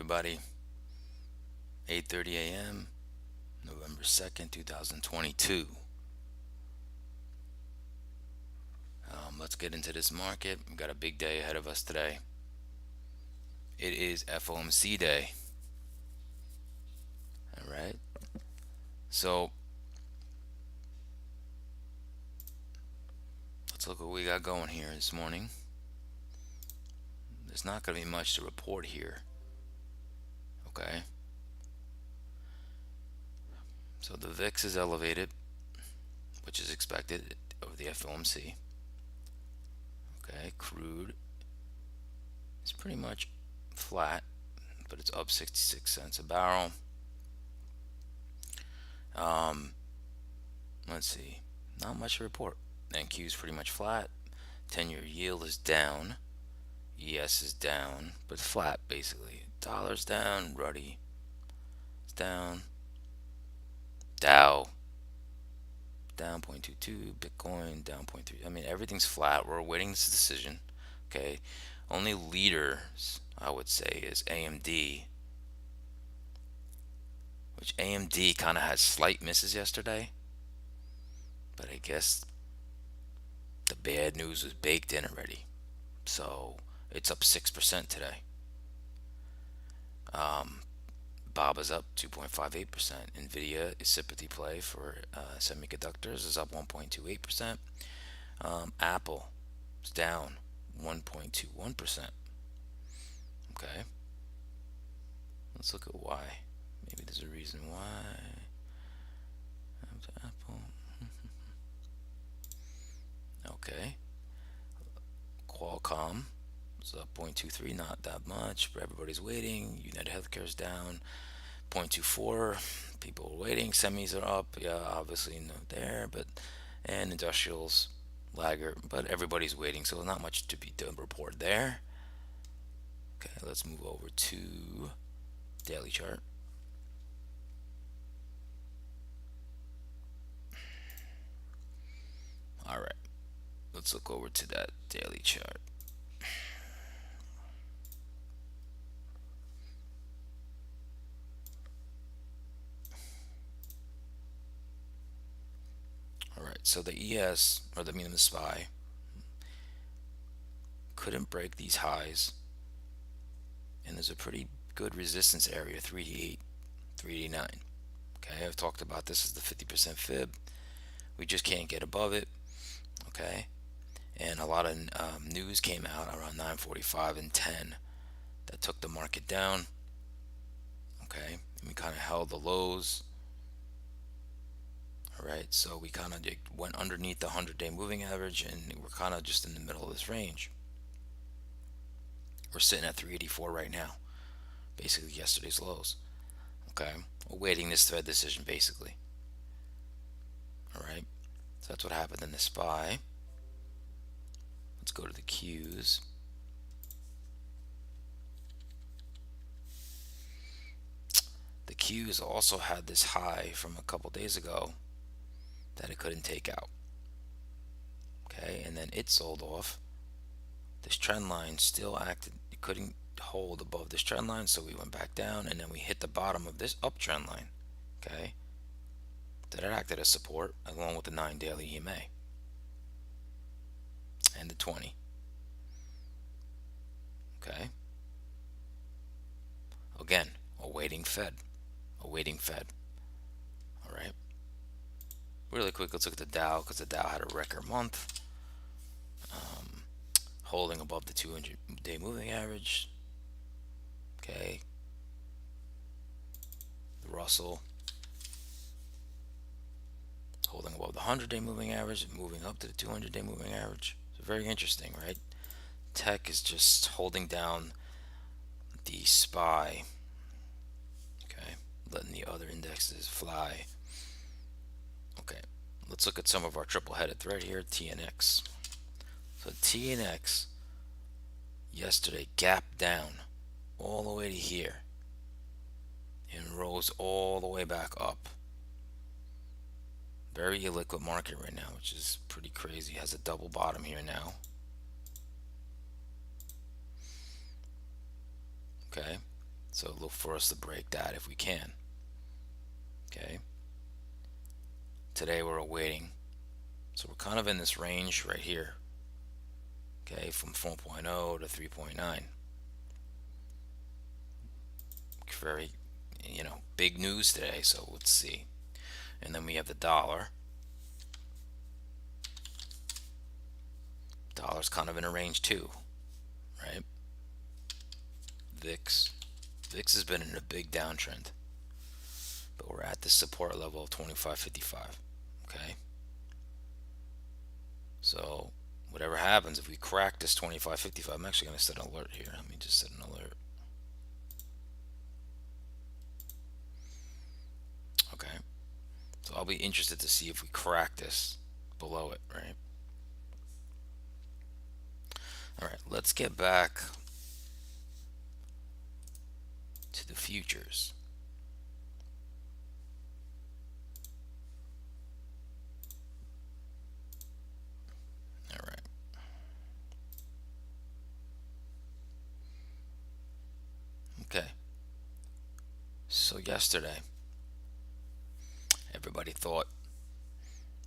everybody. 8:30 a.m., November 2nd, 2022. Let's get into this market. We've got a big day ahead of us today. It is FOMC day. All right. So let's look what we got going here this morning. There's not going to be much to report here. Okay. So the VIX is elevated, which is expected of the FOMC. Okay. Crude is pretty much flat, but it's up 66 cents a barrel. Um, let's see. Not much to report. NQ is pretty much flat. 10-year yield is down. ES is down, but flat basically. Dollar's down. Ruddy is down. Dow down 0.22. Bitcoin down 0.3. I mean, everything's flat. We're awaiting this decision. Okay. Only leaders, I would say, is AMD, which AMD kind of had slight misses yesterday. But I guess the bad news was baked in already. So it's up 6% today. Bob is up 2.58%. Nvidia is sympathy play for semiconductors is up 1.28%. Apple is down 1.21%. Okay. Let's look at why. Maybe there's a reason why. Apple. Okay. Qualcomm is up 0.23, not that much, but everybody's waiting. United Healthcare is down 0.24. People are waiting. Semis are up. Yeah, obviously no there, but and industrials laggard, but everybody's waiting, so not much to be done report there. Okay, let's move over to daily chart. All right, let's look over to that daily chart. All right, so the ES, or the minimum SPY, couldn't break these highs, and there's a pretty good resistance area, 388, 389. Okay, I've talked about this as the 50% fib. We just can't get above it. Okay, and a lot of news came out around 9:45 and 10 that took the market down. Okay, and we kind of held the lows. All right, so we kind of went underneath the 100-day moving average, and we're kind of just in the middle of this range. We're sitting at 384 right now, basically yesterday's lows. Okay, awaiting this thread decision basically. All right, so that's what happened in the SPY. Let's go to the Qs. The Qs also had this high from a couple days ago that it couldn't take out. Okay, and then it sold off. This trend line still acted, it couldn't hold above this trend line, so we went back down, and then we hit the bottom of this uptrend line. Okay, that acted as support along with the 9 daily EMA and the 20. Okay, again, awaiting Fed. All right, really quick, let's look at the Dow, because the Dow had a record month, holding above the 200-day moving average. Okay, the Russell holding above the 100-day moving average and moving up to the 200-day moving average. So very interesting, right? Tech is just holding down the SPY. Okay, letting the other indexes fly. Okay, let's look at some of our triple-headed thread here, TNX. So TNX yesterday gapped down all the way to here and rose all the way back up. Very illiquid market right now, which is pretty crazy. Has a double bottom here now. Okay, So look for us to break that if we can. Okay. Today we're awaiting. So we're kind of in this range right here. Okay, from 4.0 to 3.9. Very, big news today. So let's see. And then we have the dollar. Dollar's kind of in a range too, right? VIX. VIX has been in a big downtrend, but we're at the support level of 25.55. Okay. So whatever happens, if we crack this 25.55, I'm actually going to set an alert here. Let me just set an alert. Okay. So I'll be interested to see if we crack this below it, right? All right, let's get back to the futures. All right. Okay. So yesterday, everybody thought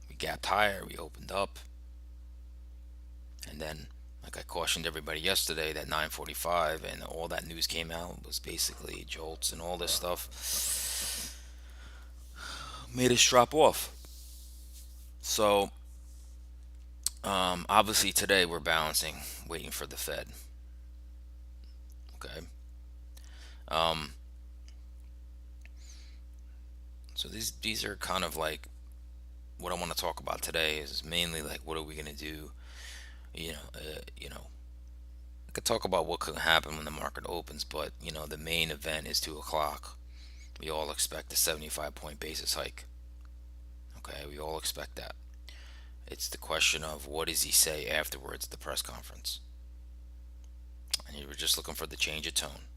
we gapped higher, we opened up, and then, like I cautioned everybody yesterday, that 9:45 and all that news came out was basically jolts and all this stuff made us drop off. So obviously today we're bouncing, waiting for the Fed. Okay. Um, so these are kind of like what I want to talk about today is mainly like what are we gonna do? I could talk about what could happen when the market opens, but the main event is 2 o'clock. We all expect a 75 point basis hike. Okay, we all expect that. It's the question of what does he say afterwards at the press conference, and you were just looking for the change of tone.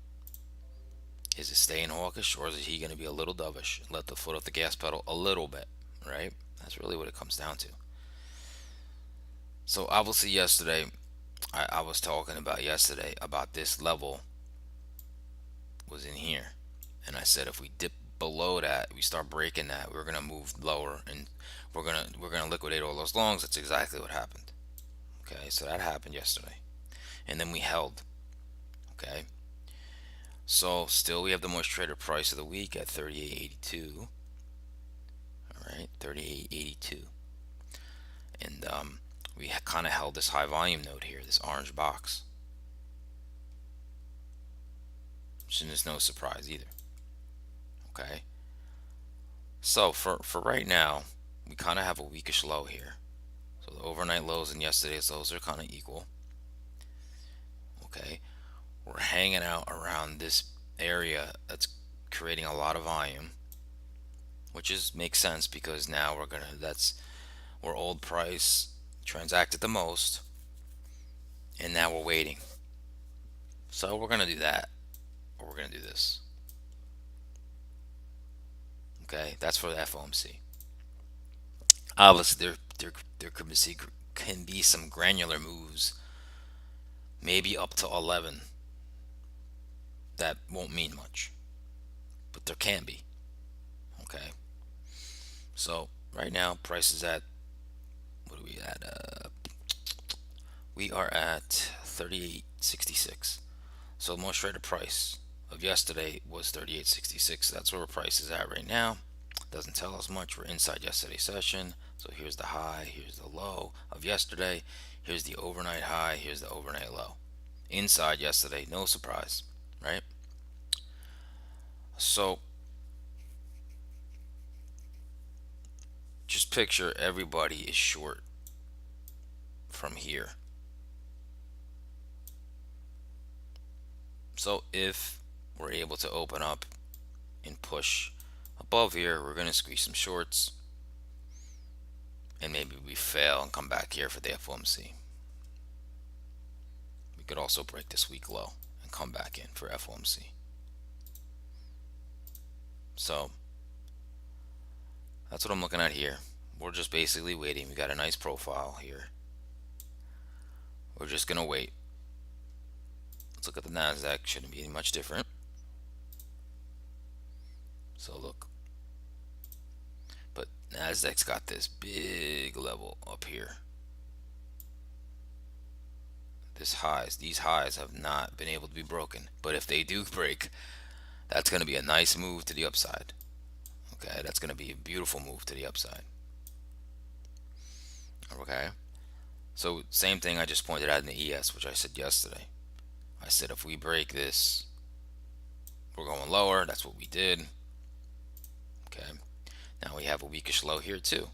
Is it staying hawkish, or is he going to be a little dovish, let the foot off the gas pedal a little bit, right? That's really what it comes down to. So obviously yesterday, I was talking about yesterday about this level was in here, and I said if we dip below that, we start breaking that, we're gonna move lower, and we're gonna liquidate all those longs. That's exactly what happened. Okay, so that happened yesterday, and then we held. Okay, so still we have the most traded price of the week at 38.82. All right, 38.82, and we kind of held this high volume node here, this orange box, which is no surprise either. Okay, so for right now, we kind of have a weakish low here. So the overnight lows and yesterday's lows are kind of equal. Okay, we're hanging out around this area that's creating a lot of volume, which is makes sense because now that's where old price transacted the most, and now we're waiting. So we're gonna do that, or we're gonna do this. Okay, that's for the FOMC. Obviously, there can be some granular moves, maybe up to 11. That won't mean much, but there can be. Okay, so right now price is at, what are we at? We are at 38.66. So most traded price of yesterday was 38.66. That's where the price is at right now. Doesn't tell us much. We're inside yesterday's session. So here's the high, here's the low of yesterday, here's the overnight high, here's the overnight low. Inside yesterday, no surprise, right? So just picture everybody is short from here. So if we're able to open up and push above here, we're going to squeeze some shorts, and maybe we fail and come back here for the FOMC. We could also break this week low and come back in for FOMC. So that's what I'm looking at here. We're just basically waiting. We got a nice profile here. We're just going to wait. Let's look at the NASDAQ. Shouldn't be much different. So look, but Nasdaq's got this big level up here. These highs have not been able to be broken. But if they do break, that's going to be a nice move to the upside. Okay, that's going to be a beautiful move to the upside. Okay, so same thing I just pointed out in the ES, which I said yesterday. I said if we break this, we're going lower. That's what we did. Okay, now we have a weakish low here too.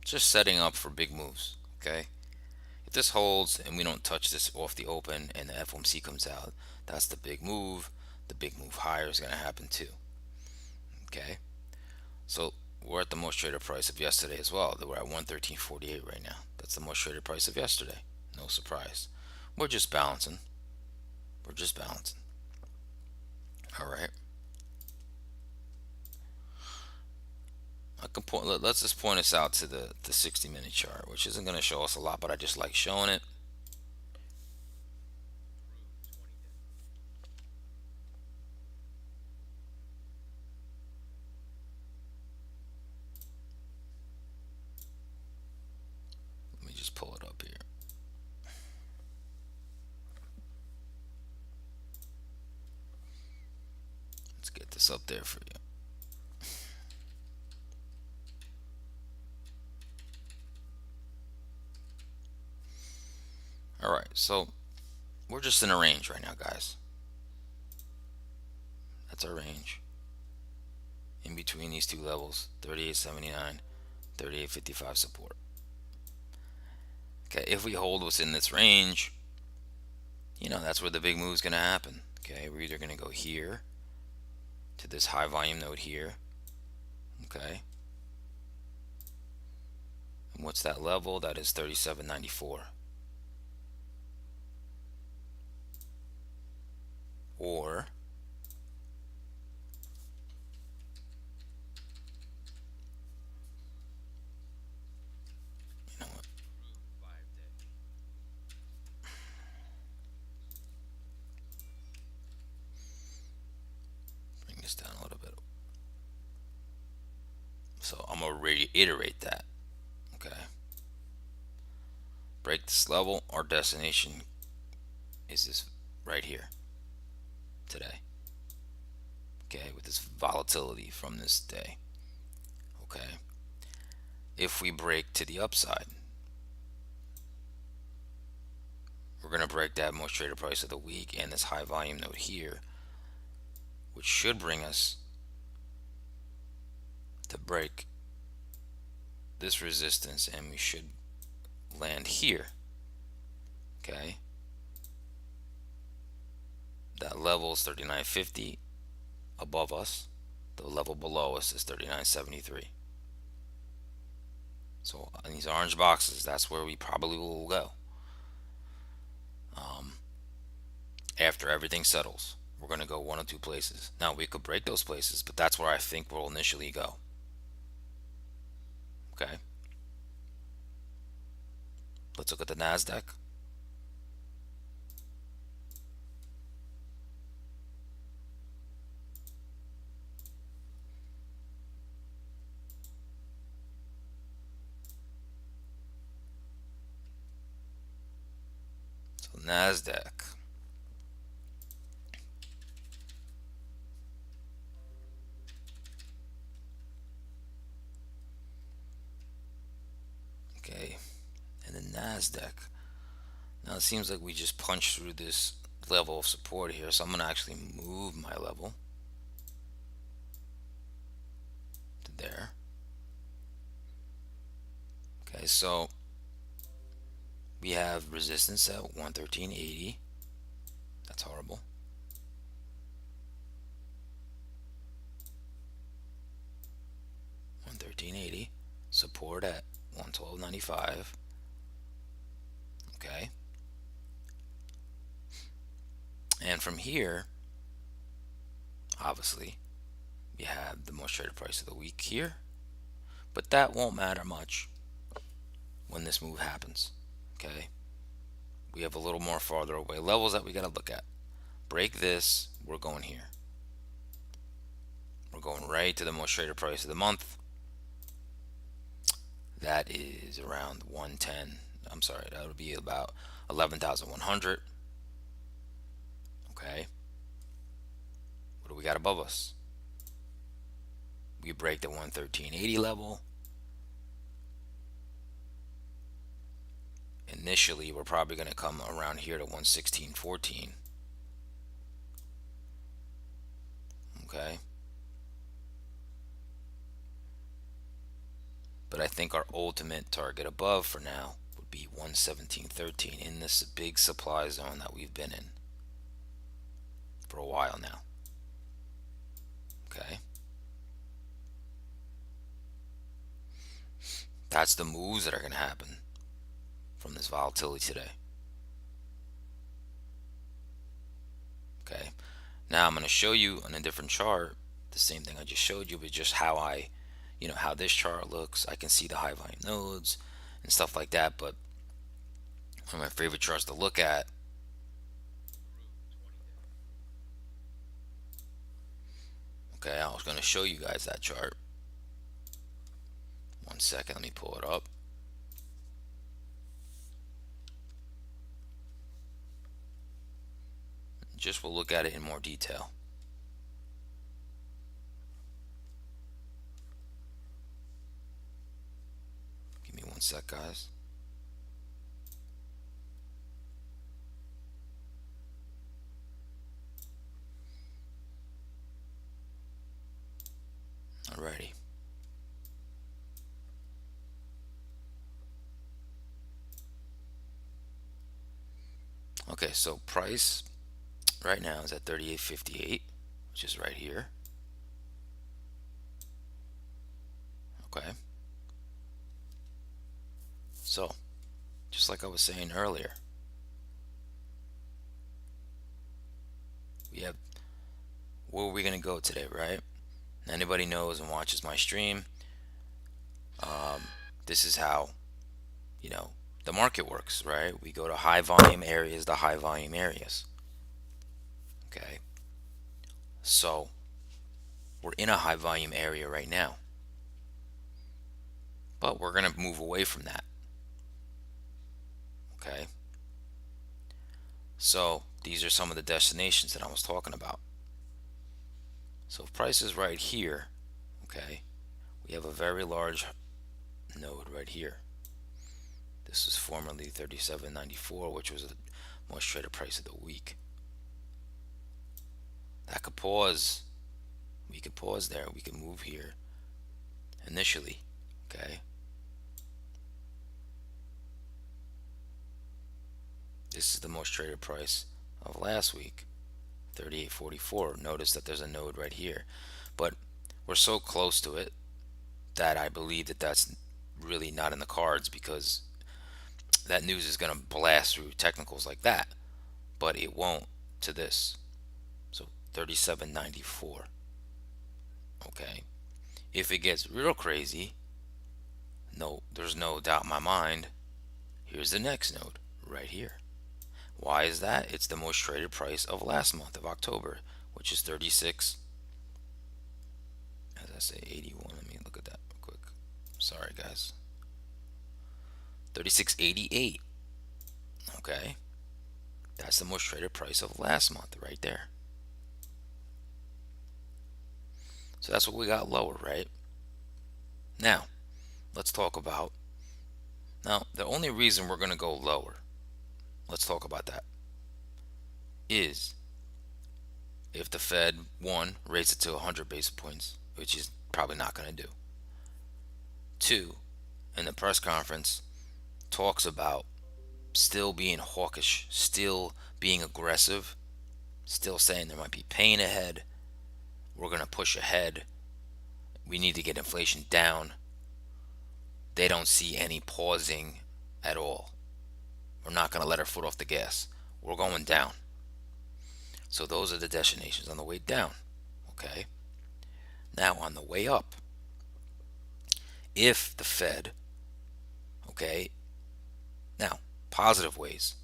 Just setting up for big moves. Okay, if this holds and we don't touch this off the open and the FOMC comes out, that's the big move. The big move higher is going to happen too. Okay, so we're at the most traded price of yesterday as well. We're at 113.48 right now. That's the most traded price of yesterday. No surprise. We're just balancing. We're just balancing. All right. I can point. Let's just point us out to the 60-minute chart, which isn't going to show us a lot, but I just like showing it. Let me just pull it up here. Let's get this up there for you. All right. So we're just in a range right now, guys. That's our range in between these two levels: 38.79, 38.55 support. Okay, if we hold what's in this range, that's where the big move is going to happen. Okay, we're either going to go here to this high volume node here. Okay, and what's that level? That is 37.94. Or you know what? Bring this down a little bit. So I'm gonna reiterate that. Okay, break this level. Our destination is this right here today. Okay, with this volatility from this day. Okay, if we break to the upside, we're going to break that most traded price of the week and this high volume node here, which should bring us to break this resistance, and we should land here. Okay, that level is 39.50 above us. The level below us is 39.73. So in these orange boxes, that's where we probably will go. After everything settles, we're going to go one or two places. Now we could break those places, but that's where I think we'll initially go. Okay, let's look at the Nasdaq. So Nasdaq. Okay, and the Nasdaq. Now it seems like we just punched through this level of support here, so I'm going to actually move my level to there. Okay, so we have resistance at 113.80. That's horrible. $113.80. Support at 112.95. Okay. And from here, obviously, we have the most traded price of the week here. But that won't matter much when this move happens. Okay. We have a little more farther away levels that we got to look at. Break this, we're going here. We're going right to the most traded price of the month. That is around 110. I'm sorry, that would be about 11,100. Okay. What do we got above us? We break the 113.80 level. Initially, we're probably going to come around here to 116.14. Okay. But I think our ultimate target above for now would be 117.13 in this big supply zone that we've been in for a while now. Okay. That's the moves that are going to happen from this volatility today. Okay. Now I'm going to show you on a different chart the same thing I just showed you, but just how how this chart looks. I can see the high volume nodes and stuff like that, but one of my favorite charts to look at. Okay, I was going to show you guys that chart. One second, let me pull it up. Just we'll look at it in more detail. Give me one sec, guys. Alrighty. Okay, so price right now is at 38.58, which is right here. Okay. So, just like I was saying earlier, we have where are we going to go today, right? Anybody knows and watches my stream, this is how, you know, the market works, right? We go to high volume areas, the high volume areas. Okay. So, we're in a high volume area right now, but we're going to move away from that. Okay. So, these are some of the destinations that I was talking about. So, if price is right here, okay, we have a very large node right here. This was formerly 37.94, which was the most traded price of the week. That could pause. We could pause there. We could move here initially. Okay. This is the most traded price of last week, 38.44. Notice that there's a node right here, but we're so close to it that I believe that that's really not in the cards, because that news is going to blast through technicals like that, but it won't to this. So 37.94. Okay. If it gets real crazy, no, there's no doubt in my mind, here's the next node right here. Why is that? It's the most traded price of last month of October, which is 36. As I say, 81. Let me look at that real quick. Sorry, guys. 36.88. Okay. That's the most traded price of last month right there. So that's what we got lower, right? Now, let's talk about. Now, the only reason we're going to go lower, let's talk about that, is if the Fed, one, raises it to 100 basis points, which is probably not going to do. Two, in the press conference, talks about still being hawkish, still being aggressive, still saying there might be pain ahead. We're going to push ahead. We need to get inflation down. They don't see any pausing at all. We're not going to let our foot off the gas. We're going down. So those are the destinations on the way down. Okay. Now on the way up, if the Fed, okay, now positive ways,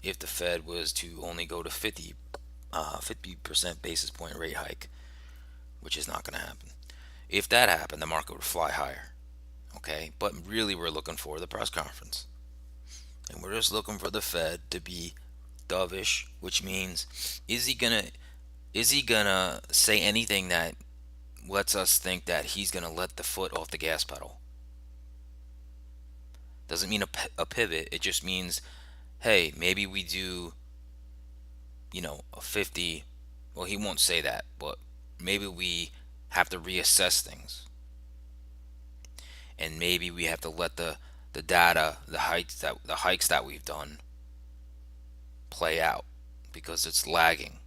if the Fed was to only go to 50% basis point rate hike, which is not going to happen. If that happened, the market would fly higher. Okay, but really, we're looking for the press conference, and we're just looking for the Fed to be dovish, which means is he gonna is he gonna say anything that lets us think that he's gonna let the foot off the gas pedal? Doesn't mean a pivot. It just means, hey, maybe we do, a 50. Well, he won't say that, but maybe we have to reassess things, and maybe we have to let the data, the hikes that we've done play out because it's lagging.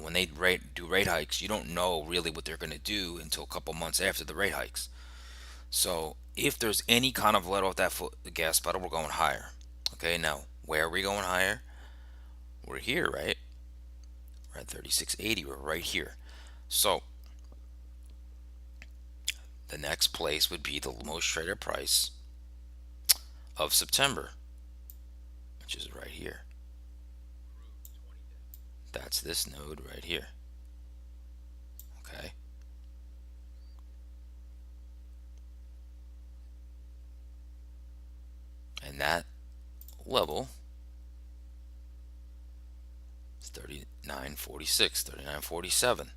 When they do rate hikes, you don't know really what they're going to do until a couple months after the rate hikes. So if there's any kind of let off that foot, the gas pedal, we're going higher. Okay, now where are we going higher? We're here, right? We're at 36.80. We're right here. So the next place would be the most traded price of September, which is right here. That's this node right here. Okay. And that level is 39.46, 39.47.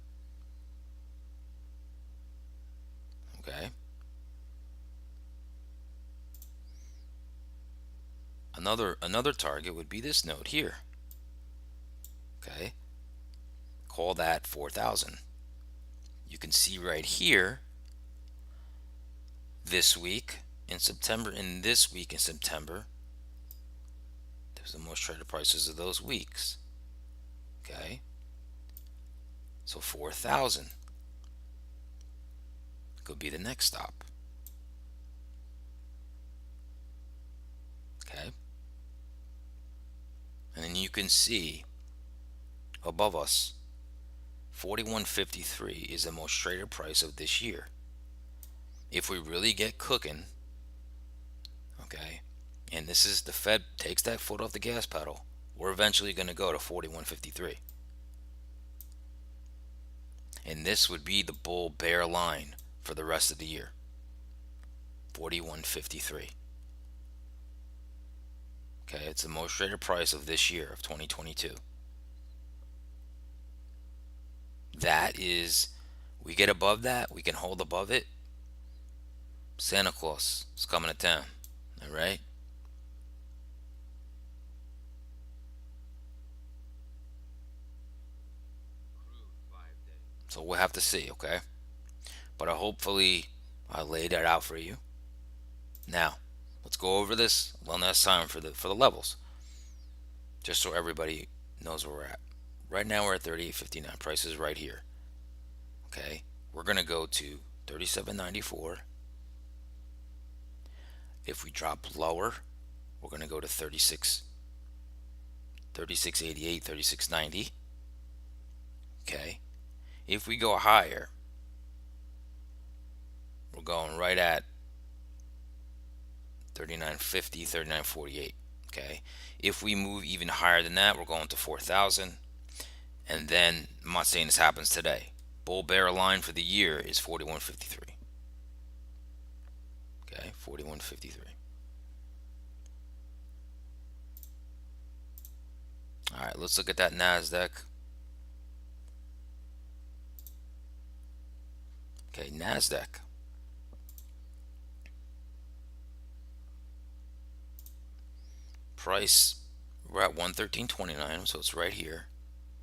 Okay. Another target would be this node here. Okay. Call that 4,000. You can see right here this week in September, and this week in September, there's the most traded prices of those weeks. Okay. So 4,000 could be the next stop. Okay. And then you can see above us 41.53 is the most traded price of this year. If we really get cooking, okay, and this is the Fed takes that foot off the gas pedal, we're eventually going to go to 41.53. And this would be the bull bear line for the rest of the year. 41.53. Okay, it's the most traded price of this year of 2022. That is, we get above that, we can hold above it. Santa Claus is coming to town. All right. So we'll have to see, okay? But hopefully I laid that out for you. Now, let's go over this one last time for the levels, just so everybody knows where we're at. Right now we're at 38.59. Price is right here. Okay, we're gonna go to 37.94. If we drop lower, we're gonna go to 36.88, 36.90. Okay, if we go higher, we're going right at 39.50, 39.48. Okay, if we move even higher than that, we're going to 4,000. And then I'm not saying this happens today. Bull bear line for the year is 41.53. Okay, 41.53. All right, let's look at that NASDAQ. Okay, NASDAQ. Price, we're at 113.29, so it's right here.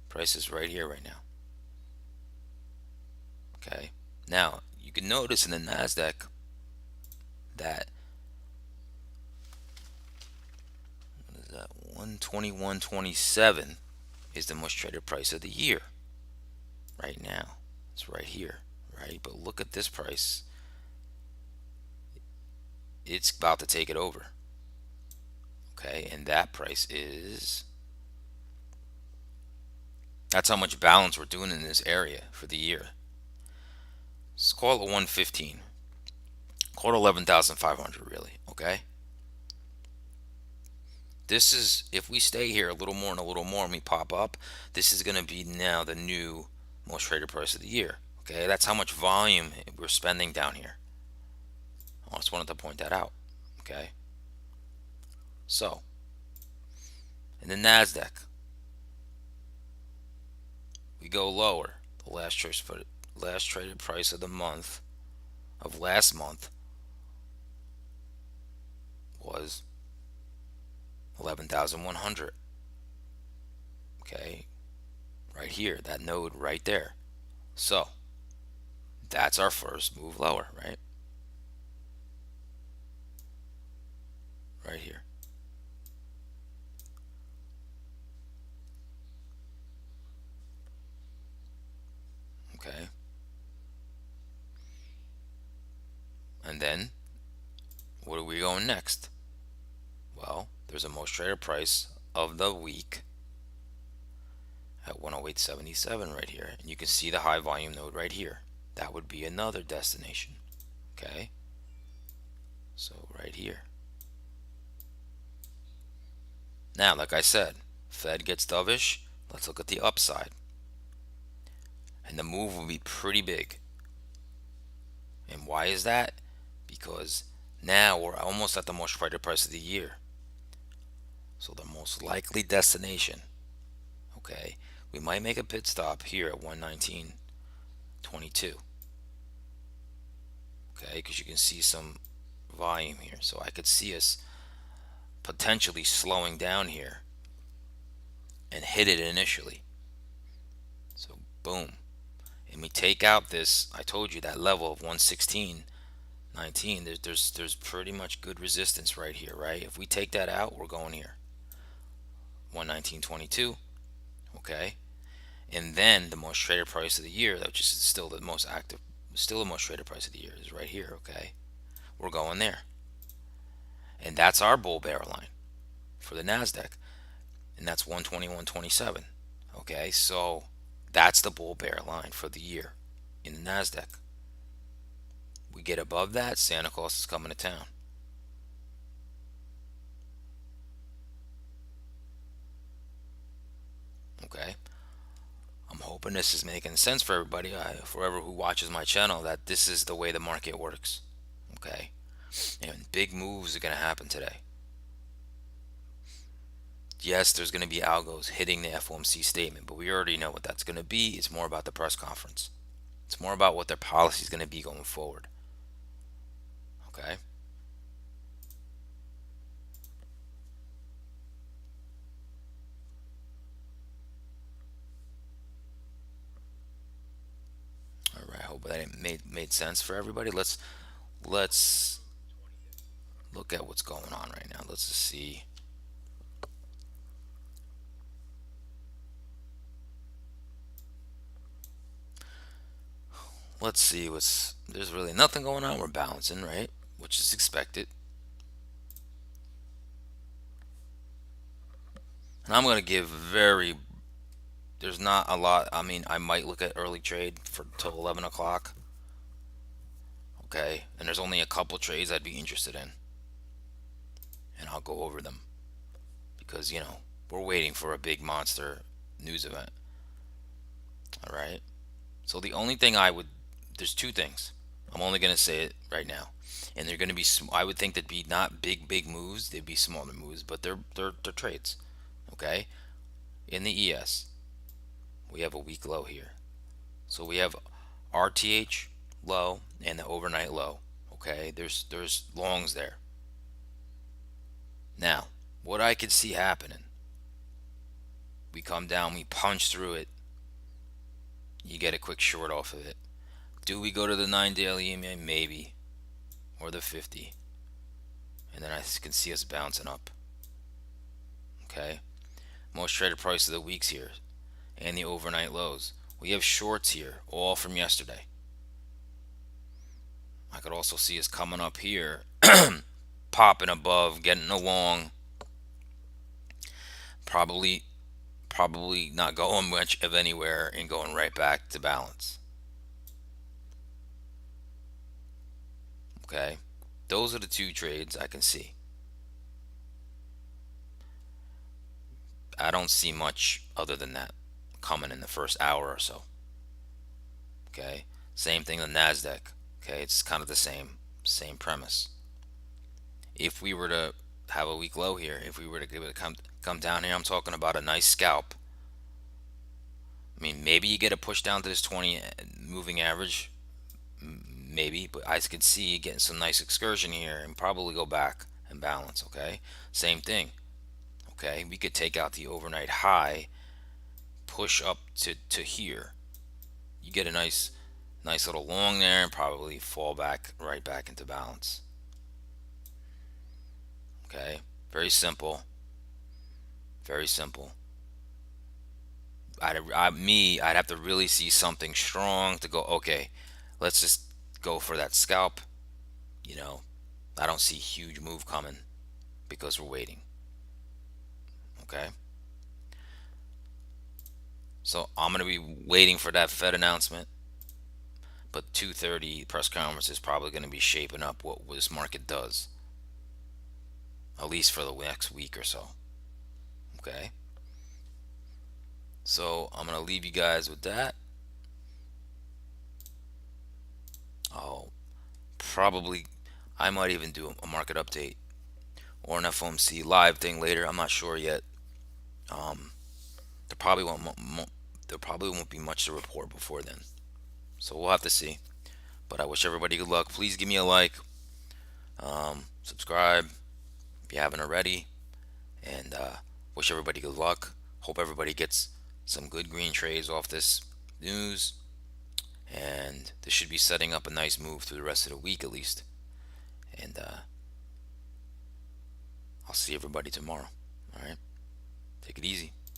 Price is right here right now. Okay, now you can notice in the NASDAQ that, what is that, 121.27 is the most traded price of the year right now. It's right here, right? But look at this price. It's about to take it over. Okay, and that price is, that's how much balance we're doing in this area for the year. Let's call it 115. Call it 11,500 really, okay? This is, if we stay here a little more and a little more and we pop up, this is going to be now the new most traded price of the year. Okay, that's how much volume we're spending down here. I just wanted to point that out. Okay, so in the Nasdaq, we go lower. The last traded price of the month of last month was 11,100. Okay, right here, that node right there. So that's our first move lower, right? Right here. Okay, and then what are we going next? Well, there's a most traded price of the week at 108.77 right here, and you can see the high volume node right here. That would be another destination. Okay, so right here. Now, like I said, Fed gets dovish. Let's look at the upside, and the move will be pretty big. And why is that? Because now we're almost at the most traded price of the year. So the most likely destination, okay, we might make a pit stop here at 119.22. Okay, because you can see some volume here. So I could see us potentially slowing down here and hit it initially. So boom. And we take out this, I told you that level of 116.19. There's pretty much good resistance right here, right? If we take that out, we're going here. 119.22. Okay. And then the most traded price of the year, which is still the most active, still the most traded price of the year, is right here. Okay. We're going there. And that's our bull bear line for the NASDAQ. And that's 121.27. Okay, so that's the bull bear line for the year in the NASDAQ. We get above that, Santa Claus is coming to town. Okay, I'm hoping this is making sense for everybody, for whoever who watches my channel, that this is the way the market works. Okay, and big moves are going to happen today. Yes, there's going to be algos hitting the FOMC statement, but we already know what that's going to be. It's more about the press conference. It's more about what their policy is going to be going forward. Okay. All right. I hope that made sense for everybody. Let's look at what's going on right now. Let's just see. Let's see what's. There's really nothing going on. We're balancing, right? Which is expected. And I'm gonna give very. There's not a lot. I mean, I might look at early trade for till 11 o'clock. Okay, and there's only a couple trades I'd be interested in, and I'll go over them because we're waiting for a big monster news event. All right. So the only thing there's two things. I'm only gonna say it right now, and they're gonna be. I would think that'd be not big moves. They'd be smaller moves, but they're trades. Okay. In the ES, we have a weak low here. So we have RTH low and the overnight low. Okay. There's longs there. Now, what I could see happening, we come down, we punch through it, you get a quick short off of it. Do we go to the 9 daily EMA? Maybe. Or the 50. And then I can see us bouncing up. Okay. Most traded price of the weeks here. And the overnight lows. We have shorts here, all from yesterday. I could also see us coming up here, popping above, getting along. Probably not going much of anywhere and going right back to balance. Okay. Those are the two trades I can see. I don't see much other than that coming in the first hour or so. Okay, same thing the Nasdaq. Okay, it's kind of the same premise. If we were to have a weak low here, if we were to give it a come down here, I'm talking about a nice scalp. I mean, maybe you get a push down to this 20 moving average, maybe, but I could see getting some nice excursion here and probably go back and balance. Okay, same thing. Okay, we could take out the overnight high, push up to here. You get a nice little long there and probably fall back right back into balance. Okay, very simple, very simple. I'd have to really see something strong to go, okay, let's just go for that scalp. You know, I don't see huge move coming because we're waiting. Okay, so I'm gonna be waiting for that Fed announcement, but 2:30 press conference is probably gonna be shaping up what this market does, at least for the next week or so. Okay, so I'm gonna leave you guys with that. Oh, probably I might even do a market update or an FOMC live thing later. I'm not sure yet. Um, there probably won't be much to report before then, so we'll have to see. But I wish everybody good luck. Please give me a like, subscribe if you haven't already, and wish everybody good luck. Hope everybody gets some good green trades off this news, and this should be setting up a nice move through the rest of the week at least. And I'll see everybody tomorrow. All right, take it easy.